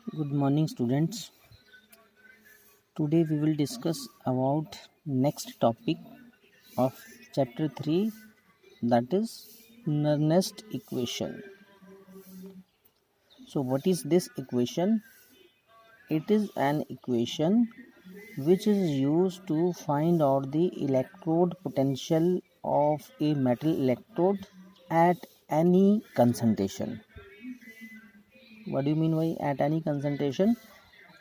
Good morning, students. Today we will discuss about next topic of chapter 3, that is Nernst equation. So what is this equation? It is an equation which is used to find out the electrode potential of a metal electrode at any concentration. What do you mean by at any concentration?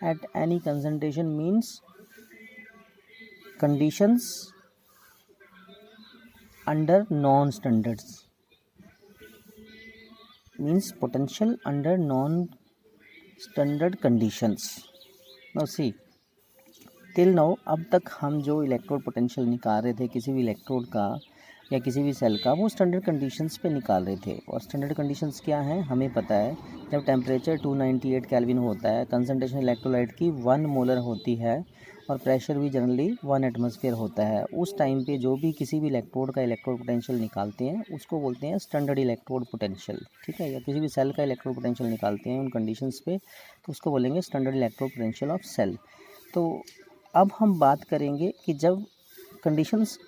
At any concentration means conditions under non-standards, means potential under non-standard conditions. Now see, till now अब तक हम जो electrode potential निकाल रहे थे किसी भी electrode का या किसी भी सेल का, वो स्टैंडर्ड कंडीशंस पे निकाल रहे थे। और स्टैंडर्ड कंडीशंस क्या हैं हमें पता है। जब टेम्परेचर 298 केल्विन होता है, कंसंट्रेशन इलेक्ट्रोलाइट की 1 मोलर होती है और प्रेशर भी जनरली 1 एटमॉस्फेयर होता है, उस टाइम पे जो भी किसी भी इलेक्ट्रोड का इलेक्ट्रोड पोटेंशियल निकालते हैं उसको बोलते हैं स्टैंडर्ड इलेक्ट्रोड पोटेंशियल। ठीक है, या किसी भी सेल का इलेक्ट्रोड पोटेंशियल निकालते हैं उन कंडीशंस पे, तो उसको बोलेंगे standard electrode potential of cell. तो अब हम बात करेंगे कि जब कंडीशंस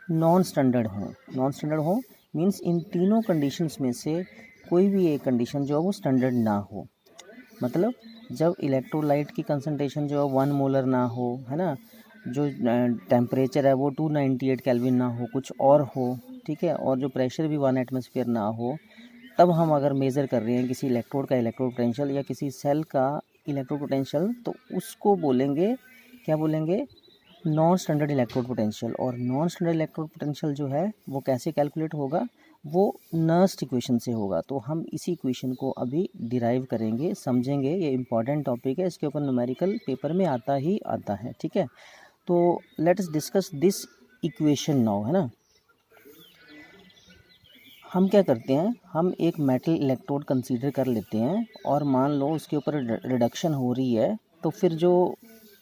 नॉन स्टैंडर्ड हों मीन्स इन तीनों कंडीशंस में से कोई भी एक कंडीशन जो है वो स्टैंडर्ड ना हो। मतलब जब इलेक्ट्रोलाइट की कंसंट्रेशन जो है 1 मोलर ना हो, है ना, जो टेम्परेचर है वो 298 केल्विन ना हो, कुछ और हो, ठीक है, और जो प्रेशर भी 1 एटमॉस्फेयर ना हो, तब हम अगर मेज़र कर रहे हैं किसी इलेक्ट्रोड का इलेक्ट्रोड पोटेंशियल या किसी सेल का इलेक्ट्रोड पोटेंशियल, तो उसको बोलेंगे, क्या बोलेंगे, नॉन स्टैंडर्ड इलेक्ट्रोड पोटेंशियल। और नॉन स्टैंडर्ड इलेक्ट्रोड पोटेंशियल जो है वो कैसे कैलकुलेट होगा, वो नर्स्ट इक्वेशन से होगा। तो हम इसी इक्वेशन को अभी डिराइव करेंगे, समझेंगे। ये इंपॉर्टेंट टॉपिक है, इसके ऊपर न्यूमेरिकल पेपर में आता ही आता है। ठीक है, तो let's discuss this equation now, है ना। हम क्या करते हैं, हम एक मेटल इलेक्ट्रोड कंसीडर कर लेते हैं और मान लो उसके ऊपर रिडक्शन हो रही है, तो फिर जो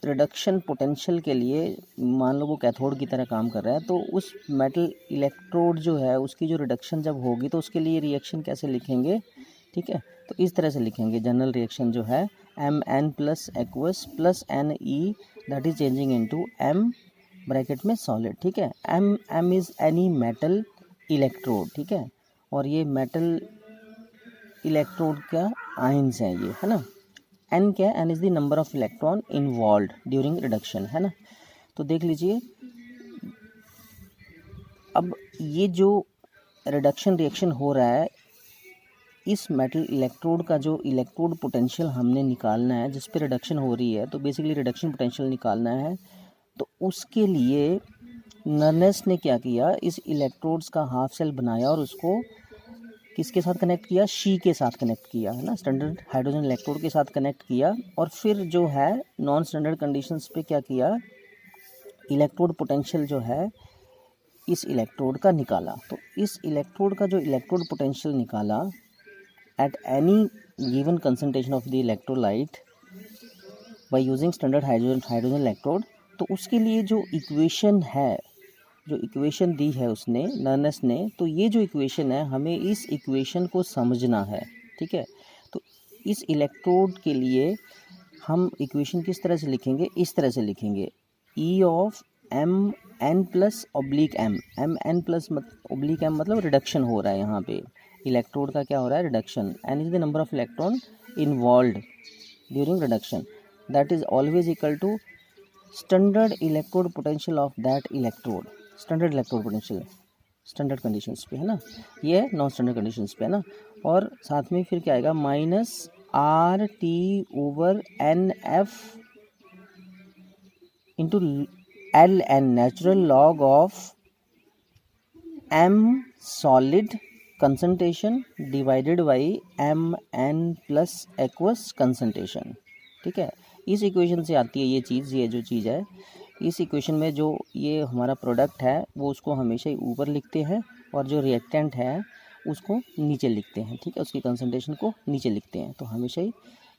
रिडक्शन पोटेंशियल के लिए मान लो वो कैथोड की तरह काम कर रहा है, तो उस मेटल इलेक्ट्रोड जो है उसकी जो रिडक्शन जब होगी तो उसके लिए रिएक्शन कैसे लिखेंगे। ठीक है, तो इस तरह से लिखेंगे, जनरल रिएक्शन जो है Mn plus aqueous plus Ne that is changing into M bracket में सॉलिड। ठीक है, M is any metal electrode. ठीक है, और ये मेटल इलेक्ट्रोड का आयंस हैं ये, है ना। एन क्या है, N is the number of electron involve during reduction, है ना। तो देख लीजिए, अब ये जो रिडक्शन रिएक्शन हो रहा है, इस मेटल इलेक्ट्रोड का जो इलेक्ट्रोड पोटेंशियल हमने निकालना है, जिस पे रिडक्शन हो रही है, तो बेसिकली रिडक्शन पोटेंशियल निकालना है। तो उसके लिए नर्नेस्ट ने क्या किया, इस इलेक्ट्रोड्स का हाफ सेल बनाया और उसको किसके साथ कनेक्ट किया, शी के साथ कनेक्ट किया, है ना, स्टैंडर्ड हाइड्रोजन इलेक्ट्रोड के साथ कनेक्ट किया। और फिर जो है नॉन स्टैंडर्ड कंडीशंस पे क्या किया, इलेक्ट्रोड पोटेंशियल जो है इस इलेक्ट्रोड का निकाला। तो इस इलेक्ट्रोड का जो इलेक्ट्रोड पोटेंशियल निकाला at any given concentration of the electrolyte by using standard hydrogen electrode, तो उसके लिए जो इक्वेशन है, जो इक्वेशन दी है उसने, नर्नेस्ट ने, तो ये जो इक्वेशन है हमें इस इक्वेशन को समझना है। ठीक है, तो इस इलेक्ट्रोड के लिए हम इक्वेशन किस तरह से लिखेंगे, इस तरह से लिखेंगे, E of M N plus oblique M, M N plus oblique M मतलब रिडक्शन हो रहा है यहाँ पे, इलेक्ट्रोड का क्या हो रहा है, reduction. N is the number of electron involve during reduction, that is always equal to standard electrode potential of that electrode. Standard electrode potential standard conditions पे, है ना, ये है नॉन स्टैंडर्ड कंडीशंस पे, है ना। और साथ में फिर क्या आएगा, minus R T over N F into L N, natural log of M solid concentration divided by M N plus aqueous concentration. ठीक है, इस इक्वेशन से आती है ये चीज़, ये जो चीज़ है इस इक्वेशन में, जो ये हमारा प्रोडक्ट है वो उसको हमेशा ही ऊपर लिखते हैं और जो रिएक्टेंट है उसको नीचे लिखते हैं। ठीक है, उसकी कंसंट्रेशन को नीचे लिखते हैं। तो हमेशा ही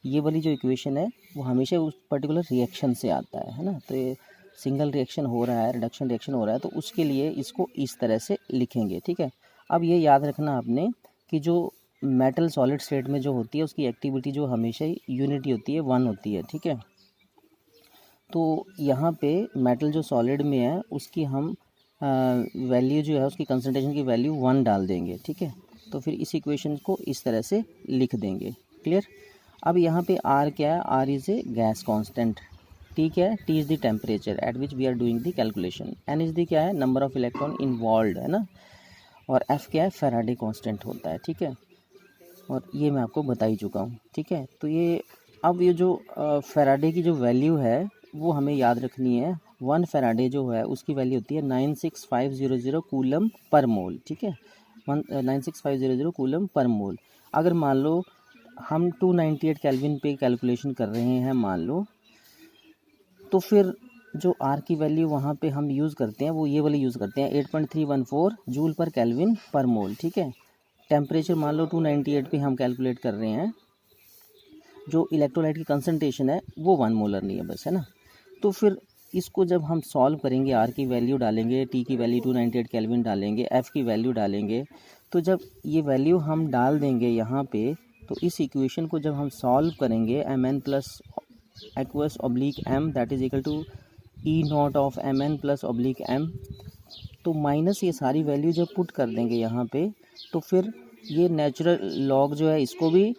ये वाली जो इक्वेशन है वो हमेशा उस पर्टिकुलर रिएक्शन से आता है ना। तो ये सिंगल रिएक्शन हो रहा है, रिडक्शन रिएक्शन हो रहा है, तो उसके लिए इसको इस तरह से लिखेंगे। ठीक है, अब ये याद रखना आपने कि जो मेटल सॉलिड स्टेट में जो होती है उसकी एक्टिविटी जो हमेशा ही यूनिटी होती है, 1 होती है, ठीक है। तो यहाँ पे मेटल जो सॉलिड में है उसकी हम वैल्यू जो है उसकी कंसंट्रेशन की वैल्यू 1 डाल देंगे, ठीक है। तो फिर इस इक्वेशन को इस तरह से लिख देंगे, क्लियर। अब यहाँ पे आर क्या है, R is a gas constant, T क्या है, T is the temperature at which we are doing the calculation, N is the क्या है, नंबर ऑफ इलेक्ट्रॉन इन्वॉल्व, है ना, और एफ क्या है, फैराडे कांस्टेंट होता है, ठीक है। और ये मैं आपको बता ही चुका हूँ, ठीक है। तो ये अब ये जो फैराडे की जो वैल्यू है वो हमें याद रखनी है। 1 फैराडे जो है उसकी वैल्यू होती है 96500 कूलम पर मोल, ठीक है, 96500 कूलम पर मोल। अगर मान लो हम 298 केल्विन पे कैलकुलेशन कर रहे हैं मान लो, तो फिर जो आर की वैल्यू वहाँ पे हम यूज़ करते हैं वो ये वाली यूज़ करते हैं 8.314 जूल पर केल्विन पर मोल, ठीक है। टेम्परेचर मान लो 298 पे हम कैलकुलेट कर रहे हैं, जो इलेक्ट्रोलाइट की कंसंट्रेशन है वो 1 मोलर नहीं है बस, है ना। तो फिर इसको जब हम सॉल्व करेंगे, आर की वैल्यू डालेंगे, टी की वैल्यू 298 केल्विन डालेंगे, एफ़ की वैल्यू डालेंगे, तो जब ये वैल्यू हम डाल देंगे यहाँ पे, तो इस इक्वेशन को जब हम सॉल्व करेंगे M N plus aqueous oblique M that is equal to E naught of M N plus oblique M, तो माइनस ये सारी वैल्यू जब पुट कर देंगे यहाँ पे, तो फिर ये नेचुरल लॉग जो है इसको भी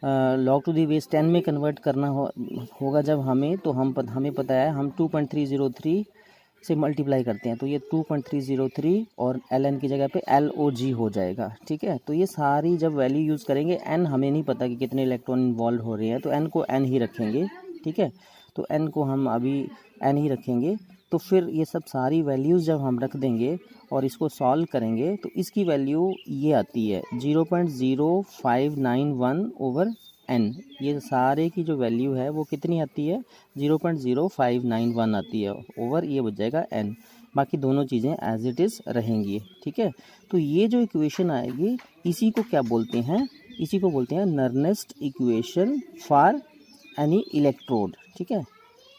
लॉग टू दी बेस 10 में कन्वर्ट करना होगा जब हमें, तो हमें पता है हम 2.303 से मल्टीप्लाई करते हैं, तो ये 2.303 और ln की जगह पे LOG हो जाएगा, ठीक है। तो ये सारी जब वैल्यू यूज़ करेंगे, n हमें नहीं पता कि कितने इलेक्ट्रॉन इन्वॉल्व हो रहे हैं, तो n को n ही रखेंगे, ठीक है। तो n को हम अभी n ही रखेंगे। तो फिर ये सब सारी वैल्यूज़ जब हम रख देंगे और इसको सॉल्व करेंगे, तो इसकी वैल्यू ये आती है 0.0591 ओवर n। ये सारे की जो वैल्यू है वो कितनी आती है, 0.0591 आती है ओवर, ये बच जाएगा n। बाकी दोनों चीज़ें एज इट इज़ रहेंगी, ठीक है। तो ये जो इक्वेशन आएगी इसी को क्या बोलते हैं, इसी को बोलते हैं Nernst equation for any electrode, ठीक है,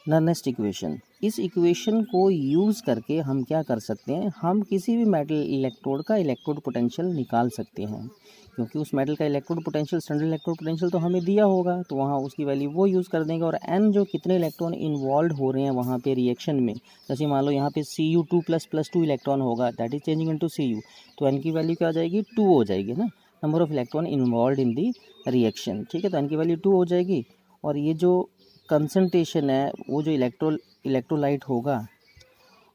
नर्नेस्ट इक्वेशन। इस इक्वेशन को यूज़ करके हम क्या कर सकते हैं, हम किसी भी मेटल इलेक्ट्रोड का इलेक्ट्रोड पोटेंशियल निकाल सकते हैं, क्योंकि उस मेटल का electrode potential, standard electrode potential तो हमें दिया होगा, तो वहाँ उसकी वैल्यू वो यूज़ कर देंगे। और एन जो कितने इलेक्ट्रॉन इन्वॉल्व हो रहे हैं वहाँ पे रिएक्शन में, जैसे मान लो यहाँ पे Cu2++2 इलेक्ट्रॉन होगा, that is changing into Cu, तो एन की वैल्यू क्या हो जाएगी, 2 हो जाएगी ना, number of electron involve in the reaction, ठीक है। तो एन की वैल्यू 2 हो जाएगी। और ये जो कंसंट्रेशन है वो जो इलेक्ट्रोलाइट होगा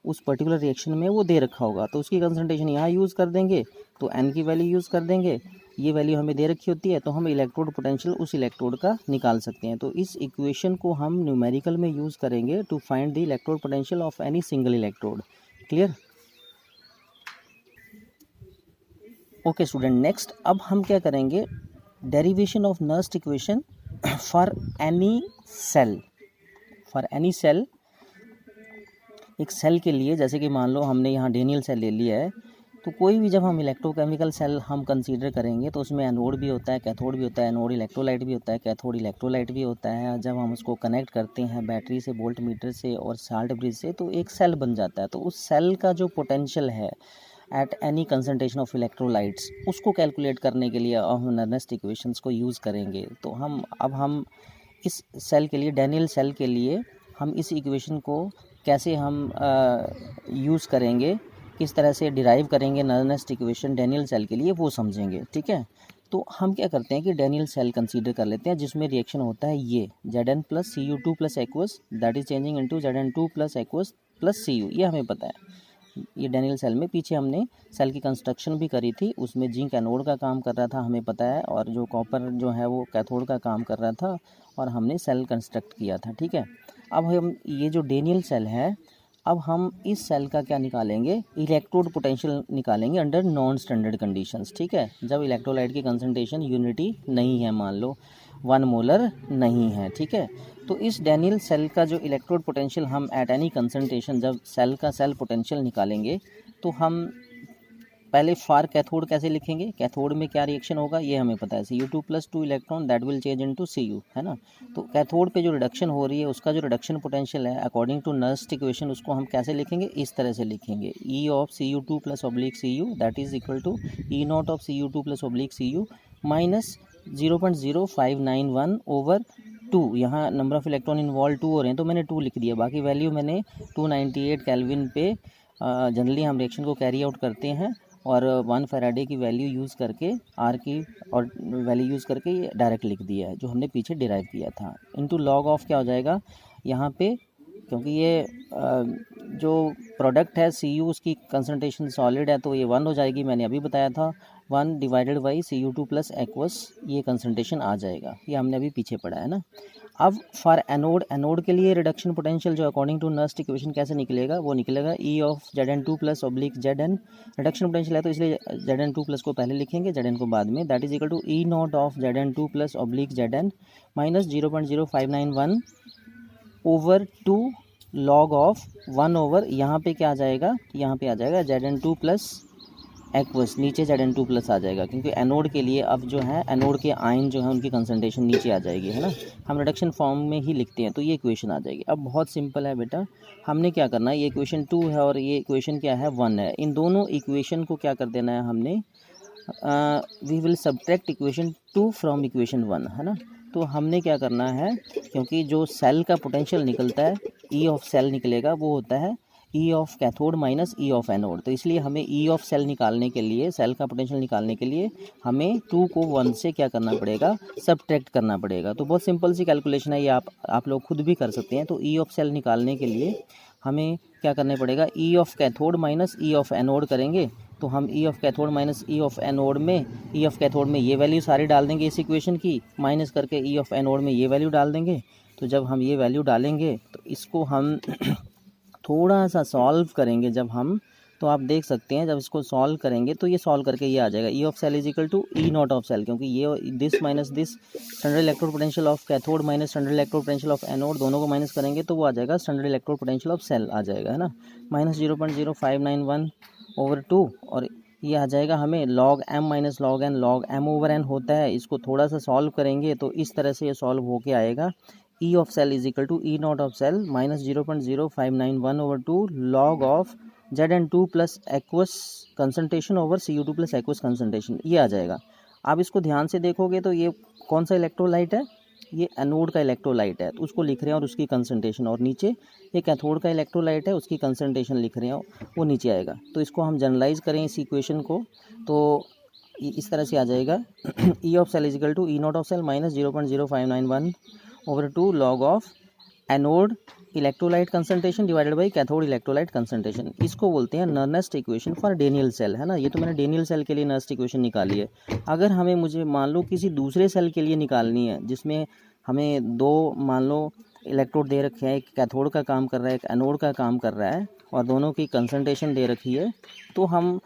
उस पर्टिकुलर रिएक्शन में वो दे रखा होगा, तो उसकी कंसंट्रेशन यहाँ यूज़ कर देंगे, तो एन की वैल्यू यूज़ कर देंगे, ये वैल्यू हमें दे रखी होती है, तो हम इलेक्ट्रोड पोटेंशियल उस इलेक्ट्रोड का निकाल सकते हैं। तो इस इक्वेशन को हम न्यूमेरिकल में यूज़ करेंगे to find the electrode potential of any single electrode, clear. Okay student, next अब हम क्या करेंगे, derivation of Nernst equation for any cell. For any cell, एक सेल के लिए, जैसे कि मान लो हमने यहाँ डेनियल सेल ले लिया है, तो कोई भी जब हम इलेक्ट्रोकेमिकल सेल हम कंसीडर करेंगे तो उसमें एनोड भी होता है, कैथोड भी होता है, एनोड इलेक्ट्रोलाइट भी होता है, कैथोड इलेक्ट्रोलाइट भी होता है। जब हम उसको कनेक्ट करते हैं बैटरी से, वोल्ट मीटर से और साल्ट ब्रिज से, तो एक सेल बन जाता है। तो उस सेल का जो पोटेंशियल है at any concentration of electrolytes, उसको कैलकुलेट करने के लिए हम नर्नेस्ट इक्वेशंस को यूज़ करेंगे। तो हम इस सेल के लिए, डेनियल सेल के लिए, हम इस इक्वेशन को कैसे हम यूज़ करेंगे, किस तरह से डिराइव करेंगे नर्नेस्ट इक्वेशन डेनियल सेल के लिए, वो समझेंगे, ठीक है। तो हम क्या करते हैं कि डेनियल सेल कंसीडर कर लेते हैं जिसमें रिएक्शन होता है ये Zn plus Cu2 plus aqueous that is changing into Zn2 plus aqueous plus Cu, ये हमें पता है। ये डेनियल सेल में पीछे हमने सेल की कंस्ट्रक्शन भी करी थी, उसमें जिंक एनोड का काम कर रहा था, हमें पता है, और जो कॉपर जो है वो कैथोड का काम कर रहा था, और हमने सेल कंस्ट्रक्ट किया था, ठीक है। अब हम ये जो डेनियल सेल है, अब हम इस सेल का क्या निकालेंगे, इलेक्ट्रोड पोटेंशियल निकालेंगे अंडर नॉन स्टैंडर्ड कंडीशंस, ठीक है। जब इलेक्ट्रोलाइट की कंसंट्रेशन यूनिटी नहीं है, मान लो 1 मोलर नहीं है, ठीक है। तो इस डेनियल सेल का जो इलेक्ट्रोड पोटेंशियल हम एट एनी कंसंट्रेशन, जब सेल का सेल पोटेंशियल निकालेंगे, तो हम पहले फार कैथोड कैसे लिखेंगे, कैथोड में क्या रिएक्शन होगा ये हमें पता है, Cu2+2 electron that will change into Cu, है ना। तो कैथोड पे जो रिडक्शन हो रही है उसका जो रिडक्शन पोटेंशियल है अकॉर्डिंग टू नर्स्ट इक्वेशन, उसको हम कैसे लिखेंगे, इस तरह से लिखेंगे, E of Cu2 plus oblique Cu that is equal to E naught of Cu2 plus oblique Cu minus 0.0591 over 2, यहाँ नंबर ऑफ़ इलेक्ट्रॉन इन्वॉल्व 2 हो रहे हैं तो मैंने 2 लिख दिया, बाकी वैल्यू मैंने 298 केल्विन पे जनरली हम रिएक्शन को कैरी आउट करते हैं और 1 फैराडे की वैल्यू यूज़ करके आर की और वैल्यू यूज़ करके ये डायरेक्ट लिख दिया है जो हमने पीछे डिराइव किया था। इनटू लॉग ऑफ क्या हो जाएगा यहाँ पे, क्योंकि ये जो प्रोडक्ट है Cu उसकी कंसनट्रेशन सॉलिड है तो ये 1 हो जाएगी, मैंने अभी बताया था 1 divided by Cu2 plus aqueous ये कंसनट्रेशन आ जाएगा, ये हमने अभी पीछे पढ़ा है ना। अब फॉर एनोड, एनोड के लिए रिडक्शन पोटेंशियल जो अकॉर्डिंग टू नर्स्ट इक्वेशन कैसे निकलेगा, वो निकलेगा E of Zn2 plus oblique Zn, reduction potential है तो इसलिए Zn2 प्लस को पहले लिखेंगे, Zn को बाद में, that is equal to E naught of Zn2 plus oblique Zn minus 0.0591 over 2 log of 1 over यहाँ पे क्या आ जाएगा, यहाँ पे आ जाएगा Zn2 प्लस एक्वस, नीचे Zn2 प्लस आ जाएगा क्योंकि एनोड के लिए अब जो है एनोड के आयन जो है उनकी कंसंट्रेशन नीचे आ जाएगी, है ना, हम रिडक्शन फॉर्म में ही लिखते हैं तो ये इक्वेशन आ जाएगी। अब बहुत सिंपल है बेटा, हमने क्या करना है, ये इक्वेशन 2 है और ये इक्वेशन क्या है 1 है, इन दोनों इक्वेशन को क्या कर देना है हमने, we will subtract equation 2 from equation 1, है ना। तो हमने क्या करना है, क्योंकि जो सेल का पोटेंशियल निकलता है ई ऑफ सेल निकलेगा वो होता है ई of cathode minus E of anode, तो इसलिए हमें ई ऑफ सेल निकालने के लिए, सेल का पोटेंशियल निकालने के लिए हमें 2 को 1 से क्या करना पड़ेगा, सब्ट्रैक्ट करना पड़ेगा। तो बहुत सिंपल सी कैलकुलेशन है ये, आप लोग खुद भी कर सकते हैं। तो ई ऑफ सेल निकालने के लिए हमें क्या करना पड़ेगा, ई of cathode minus E of anode करेंगे, तो हम ई of cathode minus E of anode में, ई ऑफ कैथोड में ये वैल्यू सारी डाल देंगे इस इक्वेशन की, माइनस करके ई ऑफ एनोड में ये वैल्यू डाल देंगे। तो जब हम ये वैल्यू डालेंगे तो इसको हम थोड़ा सा सॉल्व करेंगे जब हम, तो आप देख सकते हैं जब इसको सॉल्व करेंगे तो ये सॉल्व करके ये आ जाएगा E of cell is equal to E naught of cell, क्योंकि ये this minus this standard electrode potential of cathode minus standard electrode potential of anode, दोनों को माइनस करेंगे तो वो आ जाएगा standard electrode potential of cell आ जाएगा, है ना, माइनस 0.0591 ओवर 2, और ये आ जाएगा हमें log M minus log N, log M over N होता है, इसको थोड़ा सा सॉल्व करेंगे तो इस तरह से ये सॉल्व होके आएगा, E of cell is equal to E naught of cell minus 0.0591 over 2 log of Zn2 plus aqueous concentration over Cu2 plus aqueous concentration, ये आ जाएगा। आप इसको ध्यान से देखोगे तो ये कौन सा इलेक्ट्रोलाइट है, ये एनोड का इलेक्ट्रोलाइट है, तो उसको लिख रहे हैं और उसकी कंसनट्रेशन, और नीचे ये कैथोड का इलेक्ट्रोलाइट है उसकी कंसनट्रेशन लिख रहे हैं, वो नीचे आएगा। तो इसको हम जनरलाइज करें इस इक्वेशन को तो इस तरह से आ जाएगा, E of cell is equal to E naught of cell minus 0.0591 over 2 log of anode electrolyte concentration divided by cathode electrolyte concentration, इसको बोलते हैं Nernst equation for Daniell cell, है ना। ये तो मैंने डेनियल सेल के लिए नर्नेस्ट इक्वेशन निकाली है। अगर हमें मुझे मान लो किसी दूसरे सेल के लिए निकालनी है जिसमें हमें दो मान लो इलेक्ट्रोड दे रखे हैं, एक कैथोड का काम कर रहा है एक एनोड का काम कर रहा है और दोनों की कंसंट्रेशन दे रखी है, तो हम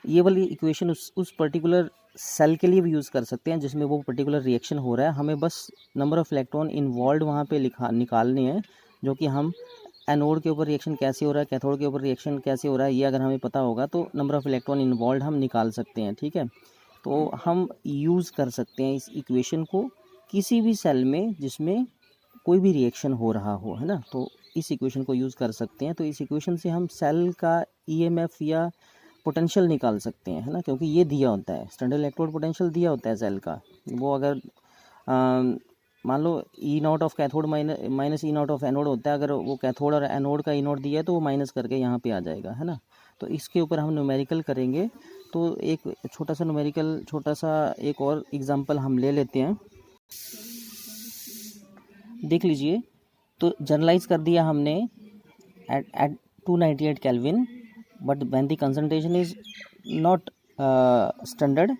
ये वाली इक्वेशन उस पर्टिकुलर सेल के लिए भी यूज़ कर सकते हैं जिसमें वो पर्टिकुलर रिएक्शन हो रहा है। हमें बस नंबर ऑफ़ इलेक्ट्रॉन इन्वॉल्व वहाँ पे निकालने हैं, जो कि हम एनोड के ऊपर रिएक्शन कैसे हो रहा है, कैथोड के ऊपर रिएक्शन कैसे हो रहा है, ये अगर हमें पता होगा तो नंबर ऑफ़ इलेक्ट्रॉन इन्वॉल्व हम निकाल सकते हैं, ठीक है। तो हम यूज़ कर सकते हैं इस इक्वेशन को किसी भी सेल में जिसमें कोई भी रिएक्शन हो रहा हो, है ना, तो इस इक्वेशन को यूज़ कर सकते हैं। तो इस इक्वेशन से हम सेल का ईएमएफ या पोटेंशियल निकाल सकते हैं, है ना, क्योंकि ये दिया होता है स्टैंडर्ड इलेक्ट्रोड पोटेंशियल दिया होता है सेल का, वो अगर मान लो E naught of cathode minus E naught of anode होता है, अगर वो कैथोड और एनोड का ई नॉट दिया है तो वो माइनस करके यहाँ पे आ जाएगा, है ना। तो इसके ऊपर हम न्यूमेरिकल करेंगे, तो एक छोटा सा न्यूमेरिकल छोटा सा एक और एग्जांपल हम ले लेते हैं, देख लीजिए। तो जनरलाइज कर दिया हमने at 298 kelvin, but when the concentration is not standard,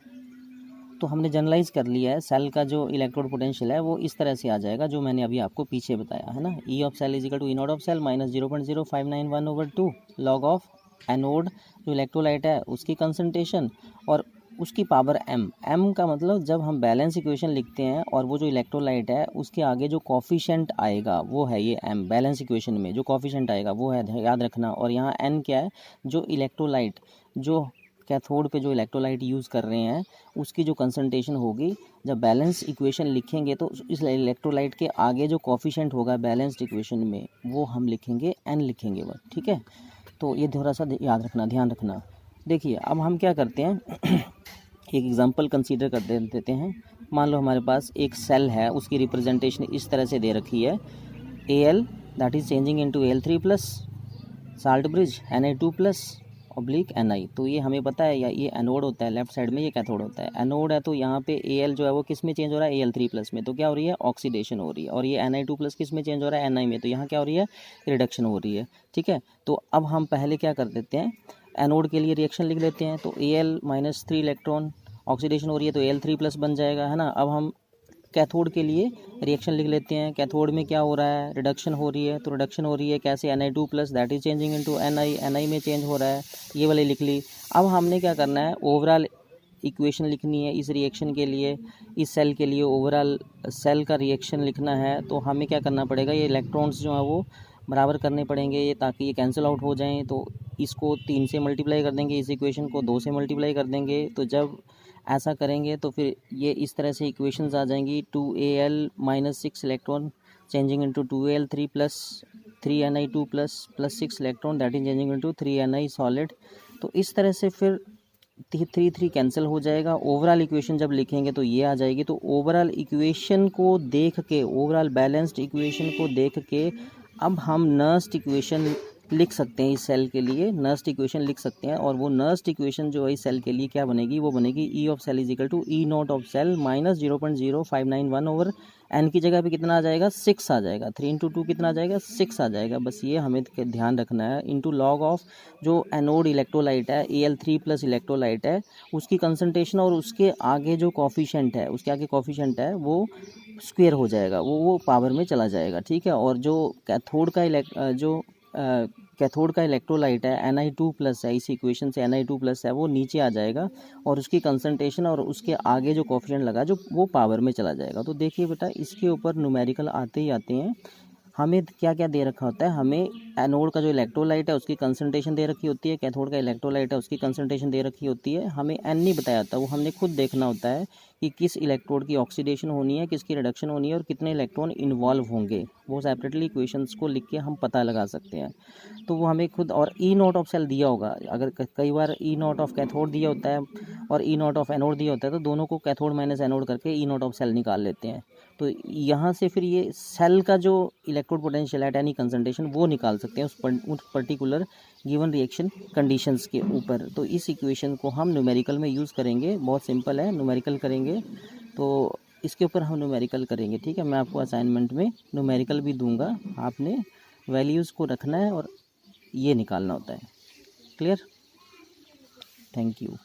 तो हमने जनरलाइज कर लिया है सेल का जो इलेक्ट्रोड पोटेंशियल है वो इस तरह से आ जाएगा जो मैंने अभी आपको पीछे बताया, है ना। E of cell is equal to E naught of cell minus 0.0591 over 2 log of anode जो इलेक्ट्रोलाइट है उसकी कंसंट्रेशन और उसकी पावर m का मतलब जब हम बैलेंस इक्वेशन लिखते हैं और वो जो इलेक्ट्रोलाइट है उसके आगे जो कॉफिशेंट आएगा वो है ये m, बैलेंस इक्वेशन में जो कॉफिशेंट आएगा वो है, याद रखना। और यहाँ n क्या है, जो इलेक्ट्रोलाइट जो कैथोड पे जो इलेक्ट्रोलाइट यूज़ कर रहे हैं उसकी जो कंसंट्रेशन होगी, जब बैलेंस इक्वेशन लिखेंगे तो इस इलेक्ट्रोलाइट के आगे जो कॉफिशेंट होगा बैलेंस्ड इक्वेशन में वो हम लिखेंगे n लिखेंगे बस, ठीक है। तो ये थोड़ा सा याद रखना, ध्यान रखना। देखिए अब हम क्या करते हैं एक एग्जांपल कंसीडर कर देते हैं। मान लो हमारे पास एक सेल है, उसकी रिप्रेजेंटेशन इस तरह से दे रखी है, Al that is changing into Al3+ salt bridge Na2+ oblique Ni। तो ये हमें पता है, या ये एनोड होता है, लेफ्ट साइड में ये कैथोड होता है। एनोड है तो यहाँ पे Al जो है वो किस में चेंज हो रहा है, Al3+ में, तो क्या हो रही है, ऑक्सीडेशन हो रही है। और ये Na2+ किस में चेंज हो रहा है, Ni में, तो यहाँ क्या हो रही है, रिडक्शन हो रही है। ठीक है, तो अब हम पहले क्या कर देते हैं, एनोड के लिए रिएक्शन लिख लेते हैं। तो Al-3 इलेक्ट्रॉन ऑक्सीडेशन हो रही है तो Al3+ बन जाएगा, है ना। अब हम कैथोड के लिए रिएक्शन लिख लेते हैं। कैथोड में क्या हो रहा है, रिडक्शन हो रही है। तो रिडक्शन हो रही है कैसे, Na2+ that is changing into Ni में चेंज हो रहा है, ये वाली लिख ली। अब हमने क्या करना है, ओवरऑल इक्वेशन लिखनी है इस रिएक्शन के लिए, इस सेल के लिए ओवरऑल सेल का रिएक्शन लिखना है। तो हमें क्या करना पड़ेगा, ये इलेक्ट्रॉन्स जो है वो बराबर करने पड़ेंगे ये, ताकि ये कैंसिल आउट हो जाएं। तो इसको 3 से मल्टीप्लाई कर देंगे, इस इक्वेशन को 2 से मल्टीप्लाई कर देंगे। तो जब ऐसा करेंगे तो फिर ये इस तरह से इक्वेशंस आ जाएंगी, 2Al-6 electron changing into 2Al3+ 3Ni2+ 6 electron that is changing into 3Ni solid. तो इस तरह से फिर 3 कैंसिल हो जाएगा। ओवरऑल इक्वेशन जब लिखेंगे तो ये आ जाएगी। तो ओवरऑल इक्वेशन को देख के, ओवरऑल बैलेंस्ड इक्वेशन को देख के अब हम नर्स्ट इक्वेशन लिख सकते हैं। इस सेल के लिए नर्स्ट इक्वेशन लिख सकते हैं, और वो नर्स्ट इक्वेशन जो है इस सेल के लिए क्या बनेगी, वो बनेगी E of cell is equal to E0 of cell minus 0.0591 over n की जगह पे कितना आ जाएगा, 6 आ जाएगा। 3 इंटू 2 कितना आ जाएगा, 6 आ जाएगा। बस ये हमें ध्यान रखना है। इंटू लॉग ऑफ जो एनोड इलेक्ट्रोलाइट है, Al3+ इलेक्ट्रोलाइट है, उसकी कंसनट्रेशन और उसके आगे जो कॉफिशेंट है, उसके आगे कॉफिशेंट है वो स्क्वेयर हो जाएगा, वो पावर में चला जाएगा। ठीक है, और जो कैथोड का इलेक्ट्रोलाइट है Ni2+ है, इस इक्वेशन से Ni2+ है, वो नीचे आ जाएगा और उसकी कंसंट्रेशन और उसके आगे जो कोफिशिएंट लगा जो वो पावर में चला जाएगा। तो देखिए बेटा, इसके ऊपर न्यूमेरिकल आते ही आते हैं। हमें क्या क्या दे रखा होता है, हमें एनोड का जो इलेक्ट्रोलाइट है उसकी कंसंट्रेशन दे रखी होती है, कैथोड का इलेक्ट्रोलाइट है उसकी कंसंट्रेशन दे रखी होती है। हमें एन नहीं बताया जाता, वो हमने खुद देखना होता है कि किस इलेक्ट्रोड की ऑक्सीडेशन होनी है, किसकी रिडक्शन होनी है और कितने इलेक्ट्रॉन इन्वॉल्व होंगे। वो सेपरेटली इक्वेशंस को लिख के हम पता लगा सकते हैं। तो वो हमें खुद, और E0 ऑफ सेल दिया होगा, अगर कई बार E0 ऑफ कैथोड दिया होता है और E0 ऑफ एनोड दिया होता है, तो दोनों को कैथोड माइनस एनोड करके E0 ऑफ सेल निकाल लेते हैं। तो यहाँ से फिर ये सेल का जो इलेक्ट्रोड पोटेंशियल है, यानी कंसंट्रेशन, वो निकाल सकते हैं उस पर्टिकुलर गिवन रिएक्शन कंडीशंस के ऊपर। तो इस इक्वेशन को हम न्यूमेरिकल में यूज़ करेंगे, बहुत सिंपल है, न्यूमेरिकल करेंगे। तो इसके ऊपर हम न्यूमेरिकल करेंगे। ठीक है, मैं आपको असाइनमेंट में न्यूमेरिकल भी दूंगा, आपने वैल्यूज़ को रखना है और ये निकालना होता है। क्लियर? Thank you.